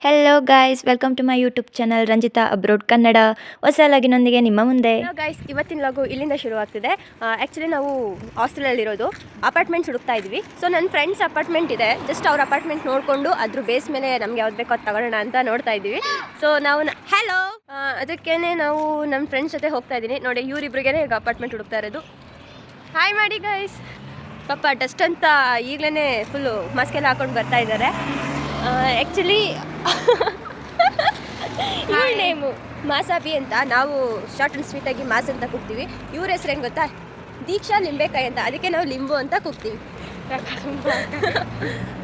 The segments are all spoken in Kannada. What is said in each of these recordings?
Hello guys, welcome to my YouTube channel Ranjitha abroad Kannada. ಹೊಸ ಲಾಗಿನೊಂದಿಗೆ ನಿಮ್ಮ ಮುಂದೆ. ಗೈಸ್, ಇವತ್ತಿನ ಲಾಗು ಇಲ್ಲಿಂದ ಶುರುವಾಗ್ತಿದೆ. ಆ್ಯಕ್ಚುಲಿ ನಾವು ಹಾಸ್ಟೆಲಲ್ಲಿರೋದು ಅಪಾರ್ಟ್ಮೆಂಟ್ಸ್ ಹುಡುಕ್ತಾ ಇದ್ವಿ. ಸೊ ನನ್ನ ಫ್ರೆಂಡ್ಸ್ ಅಪಾರ್ಟ್ಮೆಂಟ್ ಇದೆ, ಜಸ್ಟ್ ಅವ್ರ ಅಪಾರ್ಟ್ಮೆಂಟ್ ನೋಡಿಕೊಂಡು ಅದ್ರ ಬೇಸ್ ಮೇಲೆ ನಮ್ಗೆ ಯಾವ್ದು ಬೇಕೋ ಅದು ತಗೊಳ್ಳೋಣ ಅಂತ ನೋಡ್ತಾ ಇದ್ವಿ. ಸೊ ನಾವು ಅದಕ್ಕೇ ನಾವು ನಮ್ಮ ಫ್ರೆಂಡ್ಸ್ ಜೊತೆ ಹೋಗ್ತಾ ಇದ್ದೀನಿ. ನೋಡಿ, ಇವರಿಬ್ರಿಗೆ ಈಗ ಅಪಾರ್ಟ್ಮೆಂಟ್ ಹುಡುಕ್ತಾ ಇರೋದು. ಹಾಯ್ ಮಾಡಿ ಗೈಸ್. ಪಾಪ ಡಸ್ಟ್ ಅಂತ ಈಗಲೇ ಫುಲ್ಲು ಮಾಸ್ಕ್ ಎಲ್ಲ ಹಾಕೊಂಡು ಬರ್ತಾ ಇದ್ದಾರೆ. ಆ್ಯಕ್ಚುಲಿ ಇವ್ರ ನೇಮು ಮಾಸಾಬಿ ಅಂತ, ನಾವು ಶಾರ್ಟ್ ಆ್ಯಂಡ್ ಸ್ವೀಟಾಗಿ ಮಾಸ್ ಅಂತ ಕೂಗ್ತೀವಿ. ಇವ್ರ ಹೆಸ್ರು ಹೆಂಗೆ ಗೊತ್ತಾ? ದೀಕ್ಷಾ ಲಿಂಬೆಕಾಯಿ ಅಂತ, ಅದಕ್ಕೆ ನಾವು ಲಿಂಬು ಅಂತ ಕೂಗ್ತೀವಿ.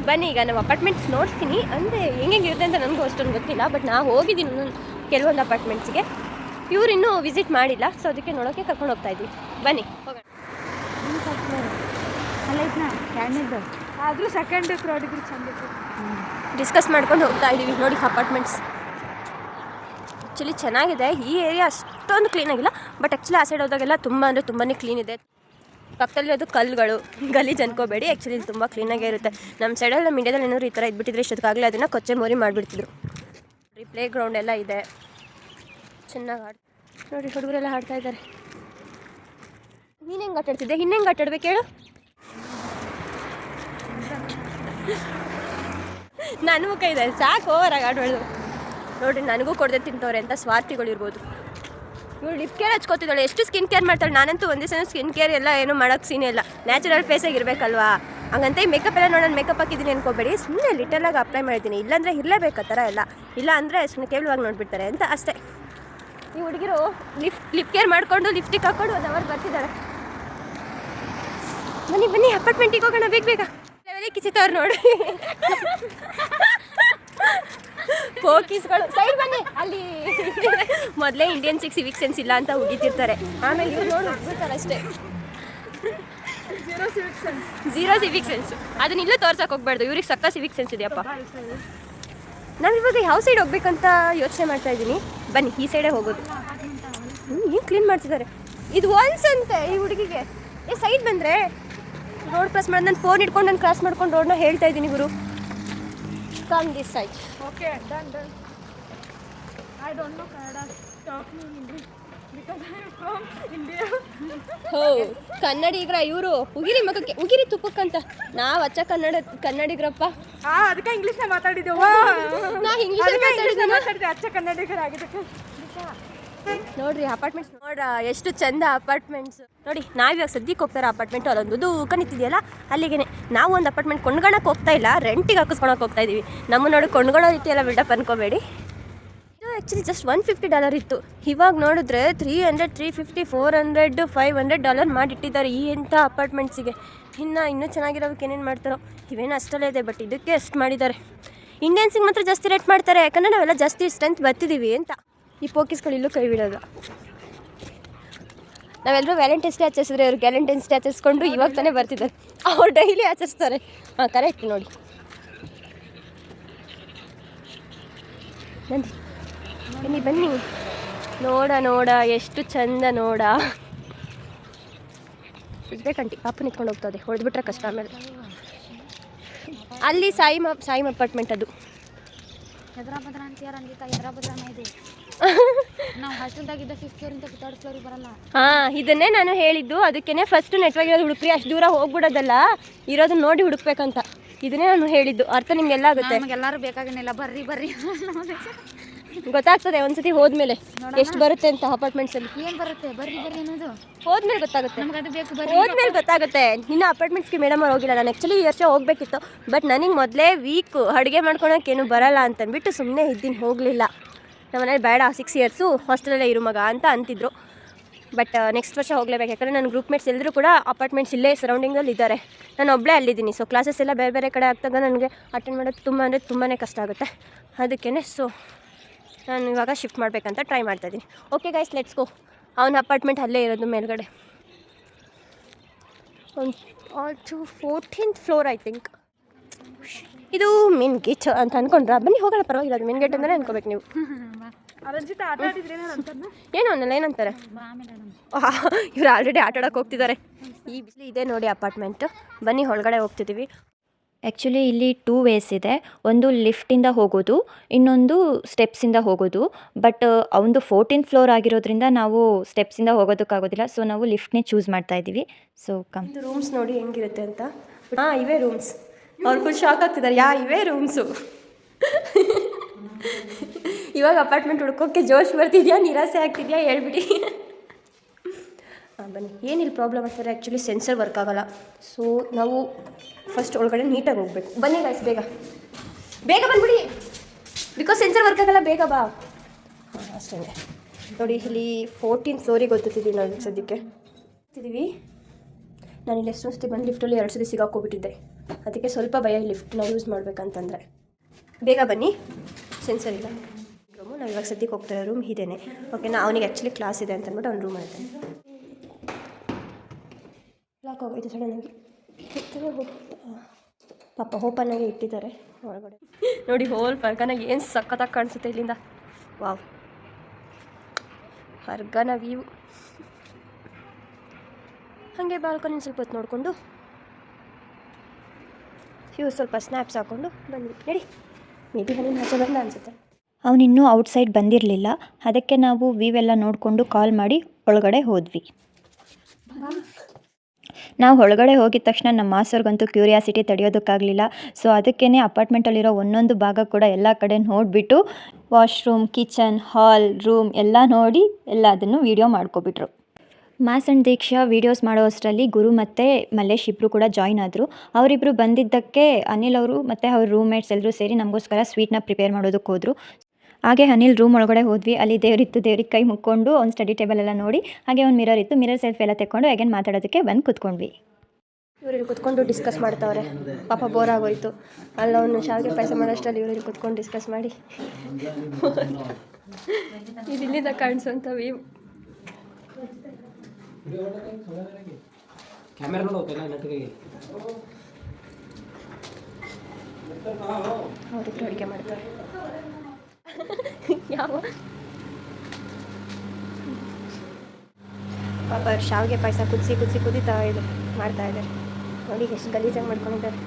ಬನ್ನಿ, ಈಗ ನಾವು ಅಪಾರ್ಟ್ಮೆಂಟ್ಸ್ ನೋಡ್ತೀನಿ. ಅಂದರೆ ಹೆಂಗೆ ಇರುತ್ತೆ ಅಂತ ನನಗೂ ಅಷ್ಟೊಂದು ಗೊತ್ತಿಲ್ಲ, ಬಟ್ ನಾವು ಹೋಗಿದ್ದೀನಿ ಕೆಲವೊಂದು ಅಪಾರ್ಟ್ಮೆಂಟ್ಸ್ಗೆ. ಇವ್ರು ಇನ್ನೂ ವಿಸಿಟ್ ಮಾಡಿಲ್ಲ, ಸೊ ಅದಕ್ಕೆ ನೋಡೋಕ್ಕೆ ಕರ್ಕೊಂಡು ಹೋಗ್ತಾ ಇದ್ವಿ. ಬನ್ನಿ ಹೋಗೋಣ. ಆದರೂ ಸೆಕೆಂಡ್ ಫ್ಲೋರ್ ಇದ್ರೆ ಚಂದ ಡಿಸ್ಕಸ್ ಮಾಡ್ಕೊಂಡು ಹೋಗ್ತಾ ಇದ್ದೀವಿ. ನೋಡಿ ಅಪಾರ್ಟ್ಮೆಂಟ್ಸ್ ಆ್ಯಕ್ಚುಲಿ ಚೆನ್ನಾಗಿದೆ. ಈ ಏರಿಯಾ ಅಷ್ಟೊಂದು ಕ್ಲೀನಾಗಿಲ್ಲ, ಬಟ್ ಆ್ಯಕ್ಚುಲಿ ಆ ಸೈಡ್ ಹೋದಾಗೆಲ್ಲ ತುಂಬ ಅಂದರೆ ತುಂಬಾ ಕ್ಲೀನ್ ಇದೆ. ಪಕ್ಕದಲ್ಲಿರೋದು ಕಲ್ಲುಗಳು, ಗಲೀಜು ಅನ್ಕೋಬೇಡಿ. ಆ್ಯಕ್ಚುಲಿ ಇದು ತುಂಬ ಕ್ಲೀನಾಗೇ ಇರುತ್ತೆ. ನಮ್ಮ ಸೈಡಲ್ಲಿ ನಮ್ಮ ಇಂಡಿಯಾದಲ್ಲಿ ಏನಾದ್ರು ಈ ಥರ ಇದ್ಬಿಟ್ಟಿದ್ರೆ ಇಷ್ಟೊತ್ತಾಗಲೇ ಅದನ್ನು ಕೊಚ್ಚೆ ಮೋರಿ ಮಾಡಿಬಿಡ್ತಿದ್ರು. ಪ್ಲೇ ಗ್ರೌಂಡ್ ಎಲ್ಲ ಇದೆ, ಚೆನ್ನಾಗಿ ನೋಡಿ ಹುಡುಗರೆಲ್ಲ ಆಡ್ತಾ ಇದ್ದಾರೆ. ನೀನು ಹೆಂಗೆ ಆಟಾಡ್ತಿದ್ದೆ? ಇನ್ನೆಂಗೆ ಆಟಾಡ್ಬೇಕು ಹೇಳು? ನನಗೂ ಕೈ ಇದೆ, ಸಾಕು ಓವರಾಗಿ ಆಡೋದು. ನೋಡಿರಿ, ನನಗೂ ಕೊಡದೆ ತಿಂತವ್ರೆ ಅಂತ ಸ್ವಾರ್ಥಿಗಳಿರ್ಬೋದು. ಇವಳು ಲಿಪ್ ಕೇರ್ ಹಚ್ಕೋತಿದ್ದಾಳೆ, ಎಷ್ಟು ಸ್ಕಿನ್ ಕೇರ್ ಮಾಡ್ತಾಳೆ. ನಾನಂತೂ ಒಂದೇ ಸಲ ಸ್ಕಿನ್ ಕೇರ್ ಎಲ್ಲ ಏನೂ ಮಾಡೋಕ್ಕೆ ಸೀನೇ ಇಲ್ಲ. ನ್ಯಾಚುರಲ್ ಫೇಸಾಗಿ ಇರಬೇಕಲ್ವಾ, ಹಂಗಂತ ಈ ಮೇಕಪ್ ಎಲ್ಲ ನೋಡೋಣ ಮೇಕಪ್ ಹಾಕಿದ್ದೀನಿ ಅನ್ಕೋಬೇಡಿ. ಸುಮ್ಮನೆ ಲಿಟಲಾಗಿ ಅಪ್ಲೈ ಮಾಡಿದ್ದೀನಿ. ಇಲ್ಲಾಂದರೆ ಇರಲೇಬೇಕು ಆ ಥರ ಎಲ್ಲ, ಇಲ್ಲ ಅಂದರೆ ಸುಮ್ಮನೆ ಕೇವಲವಾಗಿ ನೋಡಿಬಿಡ್ತಾರೆ ಅಂತ ಅಷ್ಟೇ. ಈ ಹುಡುಗಿರು ಲಿಪ್ ಕೇರ್ ಮಾಡಿಕೊಂಡು ಲಿಪ್ಸ್ಟಿಕ್ ಹಾಕ್ಕೊಂಡು 1 ಅವರ್ ಬರ್ತಿದ್ದಾಳೆ. ಬನ್ನಿ ಬನ್ನಿ, ಅಪಾರ್ಟ್ಮೆಂಟಿಗೆ ಹೋಗೋಣ ಬೇಗ ಬೇಗ. ಲೆವೆಲಿ ಕಿಚಿತವ್ರು ನೋಡಿ, ಪೋಕೀಸ್ಗಳು. ಸೈಡ್ ಬನ್ನಿ, ಅಲ್ಲಿ ಮೊದಲೇ ಇಂಡಿಯನ್ಸಿಗೆ ಸಿವಿಕ್ ಸೆನ್ಸ್ ಇಲ್ಲ ಅಂತ ಉಗಿತಿರ್ತಾರೆ. ಆಮೇಲೆ ಇವ್ರು ನೋಡಿ ಹೋಗ್ಬಿಡ್ತಾರೆ ಅಷ್ಟೇ. Zero Civic sense. ಅದನ್ನ ಇಲ್ಲೂ ತೋರ್ಸಕ್ಕೆ ಹೋಗ್ಬಾರ್ದು, ಇವ್ರಿಗೆ ಸಕ್ಕ ಸಿವಿಕ್ ಸೆನ್ಸ್ ಇದೆಯಪ್ಪ. ನಾವಿವಾಗ ಯಾವ ಸೈಡ್ ಹೋಗ್ಬೇಕಂತ ಯೋಚನೆ ಮಾಡ್ತಾ ಇದ್ದೀನಿ. ಬನ್ನಿ, ಈ ಸೈಡೇ ಹೋಗೋದು. ಏನು ಕ್ಲೀನ್ ಮಾಡ್ತಿದ್ದಾರೆ. ಇದು ಒನ್ಸ್ ಅಂತೆ ಈ ಹುಡುಗಿಗೆ. ಸೈಡ್ ಬಂದರೆ ರೋಡ್ ಕ್ರಾಸ್ ಮಾಡಿ ನಾನು ಫೋನ್ ಇಟ್ಕೊಂಡು ನಾನು ಕ್ರಾಸ್ ಮಾಡ್ಕೊಂಡು ರೋಡ್ನ ಹೇಳ್ತಾ ಇದ್ದೀನಿ. ಗುರು, come this side. Okay, done done. I don't know Kannada, talk me English because I am from India. ಹೋ, ಕನ್ನಡಿಗರ ಇವರು. ಉಗಿರಿ ಮಗಕ್ಕೆ, ಉಗಿರಿ ತುಪ್ಪಕ್ಕಂತ. ನಾವು ಅಚ್ಚ ಕನ್ನಡಿಗರಪ್ಪ. ಅದಕ್ಕೆ ಇಂಗ್ಲೀಷ್ನ ಮಾತಾಡಿದ್ದೇವೆ. ನಾ ಇಂಗ್ಲೀಷ್ ಮಾತಾಡಿದೆ, ಅಚ್ಚ ಕನ್ನಡಿಗರಾಗಿದ್ದಕ್ಕೆ. ನೋಡ್ರಿ ಅಪಾರ್ಟ್ಮೆಂಟ್ಸ್ ನೋಡ್ರ ಎಷ್ಟು ಚಂದ ಅಪಾರ್ಟ್ಮೆಂಟ್ಸ್. ನೋಡಿ, ನಾವಿವಾಗ ಸದ್ಯಕ್ಕೆ ಹೋಗ್ತಾರೆ ಅಪಾರ್ಟ್ಮೆಂಟು. ಅಲ್ಲೊಂದು ದೂಕ ನಿಂತಿದೆಯಲ್ಲ, ಅಲ್ಲಿಗೆ. ನಾವು ಒಂದು ಅಪಾರ್ಟ್ಮೆಂಟ್ ಕೊಂಡ್ಕೊಳಕ್ಕೆ ಹೋಗ್ತಾ ಇಲ್ಲ, ರೆಂಟಿಗೆ ಹಾಕಿಸ್ಕೊಳಕ್ಕೆ ಹೋಗ್ತಾ ಇದ್ದೀವಿ. ನಮ್ಮ ನೋಡಿ ಕೊಂಡ್ಕೊಳ್ಳೋ ರೀತಿ ಎಲ್ಲ ಬಿಲ್ಡಪ್ ಅನ್ಕೋಬೇಡಿ. ಇದು ಆ್ಯಕ್ಚುಲಿ ಜಸ್ಟ್ $150 ಇತ್ತು. ಇವಾಗ ನೋಡಿದ್ರೆ $300, $350, $400, $500 ಮಾಡಿಟ್ಟಿದ್ದಾರೆ ಈ ಎಂಥ ಅಪಾರ್ಟ್ಮೆಂಟ್ಸಿಗೆ. ಇನ್ನೂ ಚೆನ್ನಾಗಿರೋದಕ್ಕೆ ಏನೇನು ಮಾಡ್ತಾರೋ ಇವೇನು ಅಷ್ಟಲ್ಲೇ ಇದೆ, ಬಟ್ ಇದಕ್ಕೆ ಅಷ್ಟು ಮಾಡಿದ್ದಾರೆ. ಇಂಡಿಯನ್ಸಿಗೆ ಮಾತ್ರ ಜಾಸ್ತಿ ರೇಟ್ ಮಾಡ್ತಾರೆ, ಯಾಕಂದರೆ ನಾವೆಲ್ಲ ಜಾಸ್ತಿ ಸ್ಟ್ರೆಂತ್ ಬರ್ತಿದ್ದೀವಿ ಅಂತ. ಈ ಪೋಕೀಸ್ಗಳು ಇಲ್ಲೂ ಕೈ ಬಿಡೋದು. ನಾವೆಲ್ಲರೂ ವ್ಯಾಲೆಂಟೈನ್ಸ್ ಡೇ ಆಚರಿಸಿದ್ರೆ ಅವ್ರು ಗ್ಯಾಲೆಂಟೈನ್ಸ್ ಡೇ ಆಚರಿಸ್ಕೊಂಡು ಇವಾಗ ತಾನೇ ಬರ್ತಿದ್ದಾರೆ. ಅವ್ರು ಡೈಲಿ ಆಚರಿಸ್ತಾರೆ. ಹಾಂ, ಕರೆಕ್ಟ್. ನೋಡಿ ಬನ್ನಿ ಬನ್ನಿ, ನೋಡ ಎಷ್ಟು ಚಂದ ನೋಡ. ಬೇಕಂಟಿ ಪಾಪ ನಿಂತ್ಕೊಂಡು ಹೋಗ್ತದೆ, ಹೊಡೆದ್ಬಿಟ್ರೆ ಕಷ್ಟ. ಆಮೇಲೆ ಅಲ್ಲಿ ಸಾಯಿಮ್ ಅಪಾರ್ಟ್ಮೆಂಟ್ ಅದು. ಹೆದ್ರಾಬಾದ್ರ ಅಂತೀಯ ರಂಜಿತಾ? ಹೆದ್ರಾಬಾದ್ರನ ಇದು. ನಾವು ಹಾಸ್ಟೆಲ್ದಾಗಿದ್ದ 5th ಫ್ಲೋರಿಂದ 3rd ಫ್ಲೋರಿಗೆ ಬರಲ್ಲ. ಹಾಂ, ಇದನ್ನೇ ನಾನು ಹೇಳಿದ್ದು. ಅದಕ್ಕೇ ಫಸ್ಟ್ ನೆಟ್ವರ್ಕ್ ಇರೋದು ಹುಡುಕ್ರಿ, ಅಷ್ಟು ದೂರ ಹೋಗ್ಬಿಡೋದಲ್ಲ, ಇರೋದನ್ನ ನೋಡಿ ಹುಡುಕ್ಬೇಕಂತ. ಇದನ್ನೇ ನಾನು ಹೇಳಿದ್ದು. ಅರ್ಥ ನಿಮ್ಗೆಲ್ಲ ಆಗುತ್ತೆ. ನಮಗೆಲ್ಲರೂ ಬೇಕಾಗೇನಿಲ್ಲ, ಬರ್ರಿ ಬರ್ರಿ. ಗೊತ್ತಾಗ್ತದೆ ಒಂದ್ಸತಿ ಹೋದ್ಮೇಲೆ ಎಷ್ಟು ಬರುತ್ತೆ ಅಂತ ಅಪಾರ್ಟ್ಮೆಂಟ್ಸಲ್ಲಿ. ಏನು ಬರುತ್ತೆ? ಬರ್ರಿ ಬರ್ರಿ ಅನ್ನೋದು ಹೋದ್ಮೇಲೆ ಗೊತ್ತಾಗುತ್ತೆ. ನಮ್ಗೆ ಅದು ಬೇಕು, ಬರ್ರಿ. ಹೋದ್ಮೇಲೆ ಗೊತ್ತಾಗುತ್ತೆ. ಇನ್ನು ಅಪಾರ್ಟ್ಮೆಂಟ್ಸ್ಗೆ ಮೇಡಮ್ ಅವ್ರು ಹೋಗಿಲ್ಲ. ನಾನು ಆ್ಯಕ್ಚುಲಿ ಈ ವರ್ಷ ಹೋಗಬೇಕಿತ್ತು, ಬಟ್ ನನಗೆ ಮೊದಲೇ ವೀಕು ಅಡುಗೆ ಮಾಡ್ಕೊಳೋಕ್ಕೇನು ಬರಲ್ಲ ಅಂತಂದ್ಬಿಟ್ಟು ಸುಮ್ಮನೆ ಇದ್ದೀನಿ, ಹೋಗಲಿಲ್ಲ. ನಮ್ಮ ಮನೇಲಿ ಬೇಡ, 6 ಇಯರ್ಸು ಹಾಸ್ಟೆಲಲ್ಲೇ ಇರು ಮಗ ಅಂತ ಅಂತಿದ್ರು. ಬಟ್ ನೆಕ್ಸ್ಟ್ ವರ್ಷ ಹೋಗಲೇಬೇಕು, ಯಾಕಂದರೆ ನನ್ನ ಗ್ರೂಪ್ಮೇಟ್ಸ್ ಎಲ್ಲರೂ ಕೂಡ ಅಪಾರ್ಟ್ಮೆಂಟ್ಸ್ ಇಲ್ಲೇ ಸರೌಂಡಿಂಗಲ್ಲಿ ಇದ್ದಾರೆ. ನಾನು ಒಬ್ಬಳೇ ಅಲ್ಲಿದ್ದೀನಿ. ಸೊ ಕ್ಲಾಸಸ್ ಎಲ್ಲ ಬೇರೆ ಬೇರೆ ಕಡೆ ಆಗ್ತಾಗ ನನಗೆ ಅಟೆಂಡ್ ಮಾಡೋದು ತುಂಬಾ ಕಷ್ಟ ಆಗುತ್ತೆ. ಅದಕ್ಕೇ ಸೊ ನಾನು ಇವಾಗ ಶಿಫ್ಟ್ ಮಾಡಬೇಕಂತ ಟ್ರೈ ಮಾಡ್ತಾಯಿದ್ದೀನಿ. Okay guys, let's go. ಅವನ ಅಪಾರ್ಟ್ಮೆಂಟ್ ಅಲ್ಲೇ ಇರೋದು ಮೇಲ್ಗಡೆ. ಒಂದು 14th ಫ್ಲೋರ್ ಐ ಥಿಂಕ್. ಇದು ಮೇನ್ ಗೇಟ್ ಅಂತ ಅಂದ್ಕೊಂಡ್ರಾ? ಬನ್ನಿ ಹೋಗೋಣ, ಪರವಾಗಿಲ್ಲ. ಅದು ಮೇನ್ ಗೇಟ್ ಅಂದರೆ ಅನ್ಕೋಬೇಕು ನೀವು. ರಂಜಿತಾ ಆಟ ಆಡಿದ್ರೆ ಏನು ಅನ್ನಲ್ಲ, ಏನಂತಾರೆ ಇವ್ರು ಆಲ್ರೆಡಿ ಆಟ ಆಡೋಕೆ ಹೋಗ್ತಿದ್ದಾರೆ. ಈ ಬಿಸಿಲು ಇದೆ ನೋಡಿ ಅಪಾರ್ಟ್ಮೆಂಟ್. ಬನ್ನಿ ಒಳಗಡೆ ಹೋಗ್ತಿದ್ದೀವಿ. ಆ್ಯಕ್ಚುಲಿ ಇಲ್ಲಿ 2 ವೇಸ್ ಇದೆ. ಒಂದು ಲಿಫ್ಟಿಂದ ಹೋಗೋದು, ಇನ್ನೊಂದು ಸ್ಟೆಪ್ಸಿಂದ ಹೋಗೋದು. ಬಟ್ ಅವನದು 14th ಫ್ಲೋರ್ ಆಗಿರೋದ್ರಿಂದ ನಾವು ಸ್ಟೆಪ್ಸಿಂದ ಹೋಗೋದಕ್ಕಾಗೋದಿಲ್ಲ. ಸೊ ನಾವು ಲಿಫ್ಟ್ನೇ ಚೂಸ್ ಮಾಡ್ತಾ ಇದ್ದೀವಿ. ಸೊ ಇದು ರೂಮ್ಸ್ ನೋಡಿ ಹೆಂಗಿರುತ್ತೆ ಅಂತ. ಹಾಂ, ಇವೇ ರೂಮ್ಸ್. ಅವ್ರು ಫುಲ್ ಶಾಕ್ ಆಗ್ತಿದ್ದಾರೆ, ಇವೇ ರೂಮ್ಸು. ಇವಾಗ ಅಪಾರ್ಟ್ಮೆಂಟ್ ಹುಡ್ಕೋಕ್ಕೆ ಜೋಶ್ ಬರ್ತಿದ್ಯಾ, ನಿರಾಸೆ ಆಗ್ತಿದ್ಯಾ ಹೇಳ್ಬಿಡಿ. ಹಾಂ ಬನ್ನಿ. ಏನಿಲ್ಲ ಪ್ರಾಬ್ಲಮ್ ಆಗ್ತಾರೆ, ಆ್ಯಕ್ಚುಲಿ ಸೆನ್ಸರ್ ವರ್ಕ್ ಆಗೋಲ್ಲ. ಸೊ ನಾವು ಫಸ್ಟ್ ಒಳಗಡೆ ನೀಟಾಗಿ ಹೋಗ್ಬೇಕು. ಬನ್ನಿ ಗೈಸ್, ಬೇಗ ಬೇಗ ಬಂದ್ಬಿಡಿ, ಬಿಕಾಸ್ ಸೆನ್ಸರ್ ವರ್ಕ್ ಆಗಲ್ಲ. ಬೇಗ ಬಾ. ಹಾಂ ಅಷ್ಟೇ ನೋಡಿ, ಇಲ್ಲಿ 14th ಫ್ಲೋರಿಗೆ ಗೊತ್ತಿದ್ದೀವಿ ನಾವು ಸದ್ಯಕ್ಕೆ ಇದ್ದೀವಿ. ನಾನು ಇಲ್ಲಿ ಎಷ್ಟು ಸತಿ ಬಂದು ಲಿಫ್ಟಲ್ಲಿ 2 ಸತಿ ಸಿಗಾಕೋಗ್ಬಿಟ್ಟಿದ್ದೆ. ಅದಕ್ಕೆ ಸ್ವಲ್ಪ ಭಯ ಲಿಫ್ಟ್ನ ಯೂಸ್ ಮಾಡಬೇಕಂತಂದರೆ. ಬೇಗ ಬನ್ನಿ, ಸೆನ್ಸರ್ ಇಲ್ಲ. ರೂಮು ನಾವು ಇವಾಗ ಸದ್ಯಕ್ಕೆ ಹೋಗ್ತಾರೆ ರೂಮ್ ಇದೇನೆ. ಓಕೆನಾ, ಅವನಿಗೆ ಆ್ಯಕ್ಚುಲಿ ಕ್ಲಾಸ್ ಇದೆ ಅಂತ ಅಂದ್ಬಿಟ್ಟು ಅವ್ನು ರೂಮ್ ಮಾಡ್ತಾನೆ. ಲಾಕ್ ಆಗೋಯ್ತು ಸಡನ್ನಾಗಿ. ಪಾಪ ಓಪನ್ನಾಗಿ ಇಟ್ಟಿದ್ದಾರೆ ಒಳಗಡೆ. ನೋಡಿ ಹೋಲ್ ಪರ್ಗನಾಗಿ ಏನು ಸಖತ್ತಾಗಿ ಕಾಣಿಸುತ್ತೆ ಇಲ್ಲಿಂದ. ವಾವ್, ಹರ್ಗನ ವ್ಯೂ. ಹಾಗೆ ಬಾಲ್ಕನಿ ಸ್ವಲ್ಪ ಹೊತ್ತು ನೋಡಿಕೊಂಡು ಸ್ವಲ್ಪ ಸ್ನ್ಯಾಪ್ಸ್ ಹಾಕ್ಕೊಂಡು ಬಂದ್ವಿ. ನಡಿ, ಮೇ ಬಿ ಹನಿ ಆಚೆ ಬಂದ ಅನಿಸುತ್ತೆ. ಅವನಿನ್ನೂ ಔಟ್ಸೈಡ್ ಬಂದಿರಲಿಲ್ಲ. ಅದಕ್ಕೆ ನಾವು ವ್ಯೂ ಎಲ್ಲ ನೋಡಿಕೊಂಡು ಕಾಲ್ ಮಾಡಿ ಒಳಗಡೆ ಹೋದ್ವಿ. ನಾವು ಒಳಗಡೆ ಹೋಗಿದ ತಕ್ಷಣ ನಮ್ಮ ಮಾಸ್ಟರ್ಗಂತೂ ಕ್ಯೂರಿಯಾಸಿಟಿ ತಡೆಯೋದಕ್ಕಾಗಲಿಲ್ಲ. ಸೊ ಅದಕ್ಕೇ ಅಪಾರ್ಟ್ಮೆಂಟಲ್ಲಿರೋ ಒಂದೊಂದು ಭಾಗ ಕೂಡ ಎಲ್ಲ ಕಡೆ ನೋಡಿಬಿಟ್ಟು ವಾಶ್ರೂಮ್, ಕಿಚನ್, ಹಾಲ್, ರೂಮ್ ಎಲ್ಲ ನೋಡಿ ಎಲ್ಲದನ್ನು ವೀಡಿಯೋ ಮಾಡ್ಕೊಬಿಟ್ರು. ಮಾಸ್ ಆ್ಯಂಡ್ ದೀಕ್ಷಾ ವೀಡಿಯೋಸ್ ಮಾಡೋ ಅಷ್ಟರಲ್ಲಿ ಗುರು ಮತ್ತು ಮಲ್ಲೇಶ್ ಇಬ್ಬರು ಕೂಡ ಜಾಯ್ನ್ ಆದರು. ಅವರಿಬ್ಬರು ಬಂದಿದ್ದಕ್ಕೆ ಅನಿಲ್ ಅವರು ಮತ್ತು ಅವ್ರ ರೂಮ್ಮೇಟ್ಸ್ ಎಲ್ಲರೂ ಸೇರಿ ನಮಗೋಸ್ಕರ ಸ್ವೀಟ್ನ ಪ್ರಿಪೇರ್ ಮಾಡೋದಕ್ಕೆ ಹೋದರು. ಹಾಗೆ ಅನಿಲ್ ರೂಮ್ ಒಳಗಡೆ ಹೋದ್ವಿ. ಅಲ್ಲಿ ದೇವರಿತ್ತು, ದೇವ್ರಿಗೆ ಕೈ ಮುಕ್ಕೊಂಡು ಒಂದು ಸ್ಟಡಿ ಟೇಬಲ್ ಎಲ್ಲ ನೋಡಿ, ಹಾಗೆ ಒಂದು ಮಿರರ್ ಇತ್ತು, ಮಿರರ್ ಸೆಲ್ಫಿ ಎಲ್ಲ ತೆಕ್ಕೊಂಡು ಅಗೇನ್ ಮಾತಾಡೋದಕ್ಕೆ ಬಂದು ಕೂತ್ಕೊಂಡ್ವಿ. ಇವ್ರಲ್ಲಿ ಕುತ್ಕೊಂಡು ಡಿಸ್ಕಸ್ ಮಾಡ್ತಾವ್ರೆ. ಪಾಪ ಬೋರ್ ಆಗೋಯ್ತು. ಅಲ್ಲವನು ಶಾವಿಗೆ ಪಾಯಸ ಮಾಡೋಷ್ಟರಲ್ಲಿ ಇವ್ರಲ್ಲಿ ಕುತ್ಕೊಂಡು ಡಿಸ್ಕಸ್ ಮಾಡಿ ಇಲ್ಲಿಂದ ಕಾಣಿಸುವಂಥ ವ್ಯೂ. ಅವರಿಬ್ರು ಅಡುಗೆ ಮಾಡ್ತಾರೆ. ಯಾವ ಪಾಪ ಶಾವಿಗೆ ಪಾಯಸ ಕುದಿತಾ ಇದೆ, ಮಾಡ್ತಾ ಇದ್ದಾರೆ. ನೋಡಿ ಎಷ್ಟು ಗಲೀಜಾಗಿ ಮಾಡ್ಕೊಂಡಿದ್ದಾರೆ.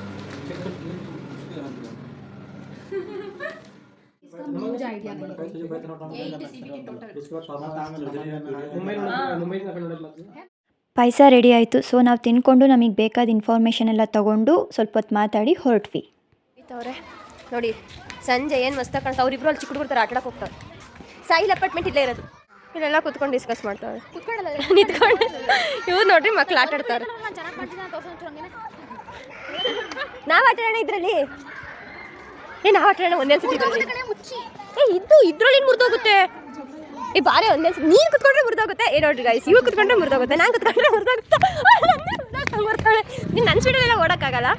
ಪಾಯಸ ರೆಡಿ ಆಯಿತು. ಸೊ ನಾವು ತಿನ್ಕೊಂಡು ನಮಗೆ ಬೇಕಾದ ಇನ್ಫಾರ್ಮೇಷನ್ ಎಲ್ಲ ತೊಗೊಂಡು ಸ್ವಲ್ಪ ಹೊತ್ತು ಮಾತಾಡಿ ಹೊರಟ್ವಿ. ಅವ್ರೆ ನೋಡಿ, ಸಂಜೆ ಏನು ಮಸ್ತ ಕಾಣ್ತಾ. ಅವ್ರಿಬ್ರು ಅಲ್ಲಿ ಚಿಕ್ಕ ಹುಡುಗರು ಆಟಾಡಕ್ಕೆ ಹೋಗ್ತಾರೆ. ಸಾಯಿಲ್ ಅಪಾರ್ಟ್ಮೆಂಟ್ ಇಲ್ಲೇ ಇರೋದು. ಇಲ್ಲೆಲ್ಲ ಕುತ್ಕೊಂಡು ಡಿಸ್ಕಸ್ ಮಾಡ್ತಾರೆ, ನಿಂತ್ಕೊಂಡು. ಇವ್ರು ನೋಡ್ರಿ ಮಕ್ಳು ಆಟಾಡ್ತಾರೆ. ನಾವು ಆಟಾಡೋಣ ಇದರಲ್ಲಿ. ನಾವು ಆಟಾಡೋಣ ಒಂದೇ ಸತಿ ಇದ್ರಲ್ಲಿ ಮುರಿದೋಗುತ್ತೆ. ಬಾರೆ ಒಂದೇ ಸತಿ ನೀನು ಕುತ್ಕೊಂಡ್ರೆ ಮುರಿದೋಗುತ್ತೆ. ನೋಡ್ರಿ ಗೈಸ್, ಇವ್ರು ಕುತ್ಕೊಂಡ್ರೆ ಮುರಿದೋಗುತ್ತೆ, ನಾನು ಕುತ್ಕೊಂಡ್ರೆ ಮುರಿದೋಗುತ್ತೆ. ಬರ್ತಾಳೆ. ನೀನು ನನ್ನ ಸ್ಪೀಡಲ್ಲೆಲ್ಲ ಓಡೋಕ್ಕಾಗಲ್ಲ.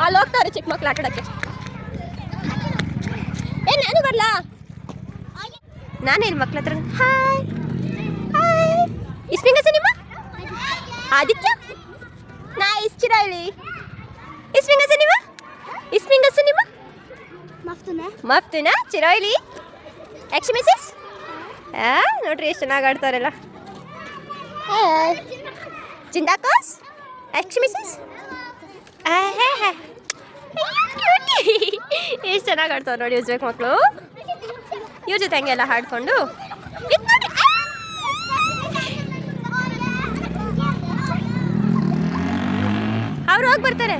ಅಲ್ಲಿ ಹೋಗ್ತಾರೆ ಚಿಕ್ಕ ಮಕ್ಳು ಆಟಾಡಕ್ಕೆ. ನಾನು ಬರಲಾ? ನಾನೇ ಇಲ್ಲಿ ಮಕ್ಳ ಹತ್ರ ಹಾಯ್ ಹಾಯ್ ಇಸ್ಪಿಂಗಸ ನಿಮ್ಮ ಆದಿತ್ಯ ನೈಸ್ ಚಿರಾಳಿ ಇಸ್ಪಿಂಗಸ ನಿಮ್ಮ ಮಫ್ತುನಾ ಚಿರಾಳಿ ಎಕ್ಸ್ಮಿಸಿಸ್. ನೋಡ್ರಿ ಎಷ್ಟು ಚೆನ್ನಾಗಿ ಆಡ್ತಾರಲ್ಲ. ಚಿಂದಾಕೋಸ್ ಎಕ್ಸ್ಮಿಸಿಸ್. ಎಷ್ಟು ಚೆನ್ನಾಗಿ ಆಡ್ತಾರೆ ನೋಡಿ ಉಜ್ಬೇಕು ಮಕ್ಕಳು. ಇವ್ರ ಜೊತೆ ಹಂಗೆಲ್ಲ ಹಾಡ್ಕೊಂಡು ಅವ್ರು ಹೋಗಿ ಬರ್ತಾರೆ.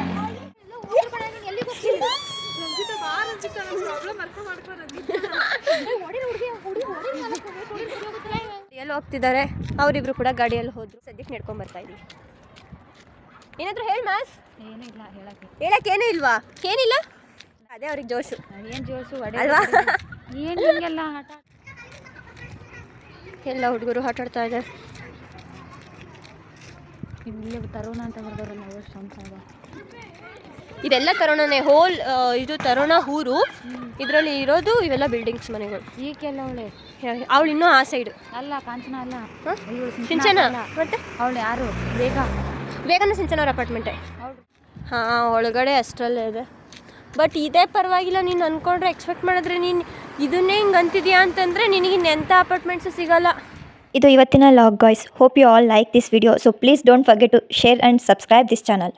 ಎಲ್ಲಿ ಹೋಗ್ತಿದ್ದಾರೆ ಅವರಿಬ್ರು ಕೂಡ ಗಾಡಿಯಲ್ಲಿ ಹೋದ್ರು. ಸದ್ಯಕ್ಕೆ ನಡ್ಕೊಂಡ್ ಬರ್ತಾ ಇದೀವಿ. ಏನಾದ್ರು ಹೇಳಿ ಮಾಸ್. ಏನೂ ಇಲ್ಲ ಹೇಳಕ್ಕೆ ಏನೂ ಇಲ್ವಾ? ಏನಿಲ್ಲ, ಅದೇ ಅವ್ರಿಗೆ ಜೋಶು. ಏನು ಜೋಶು ಅಲ್ವಾ? ಏನು ಹಿಂಗೆಲ್ಲ ಆಟ. ಎಲ್ಲ ಹುಡುಗರು ಆಟ ಆಡ್ತಾ ಇದ್ದಾರೆ. ಇಲ್ಲಿ ತರೋಣ ಅಂತ ಬರ್ದವ್ರಲ್ಲ ನಾವು ಎಷ್ಟು ಸಂಸಾರ. ಇದೆಲ್ಲ ತರೋಣನೇ. ಹೋಲ್ ಇದು ತರೋಣ ಊರು. ಇದರಲ್ಲಿ ಇರೋದು ಇವೆಲ್ಲ ಬಿಲ್ಡಿಂಗ್ಸ್ ಮನೆಗಳು. ಈಕೆಲ್ಲ ಅವಳೆ ಅವಳು ಇನ್ನೂ ಆ ಸೈಡು ಅಲ್ಲ, ಕಾಂಚನ ಅಲ್ಲ, ಸಿಂಚನ. ಮತ್ತೆ ಅವಳು ಯಾರು? ಬೇಗನ ಸಿಂಚನ ಅವ್ರ ಅಪಾರ್ಟ್ಮೆಂಟೇ. ಹಾಂ, ಒಳಗಡೆ ಅಷ್ಟರಲ್ಲೇ ಇದೆ. ಬಟ್ ಇದೇ ಪರವಾಗಿಲ್ಲ. ನೀನು ಅಂದ್ಕೊಂಡ್ರೆ ಎಕ್ಸ್ಪೆಕ್ಟ್ ಮಾಡಿದ್ರೆ ನೀನು ಇದನ್ನೇ ಹಿಂಗೆ ಅಂತಿದ್ಯಾ ಅಂತಂದರೆ ನಿನಗೆ ಎಂಥ ಅಪಾರ್ಟ್ಮೆಂಟ್ಸು ಸಿಗೋಲ್ಲ. ಇದು ಇವತ್ತಿನ log guys. Hope you all like this video. So please don't forget to share and subscribe this channel.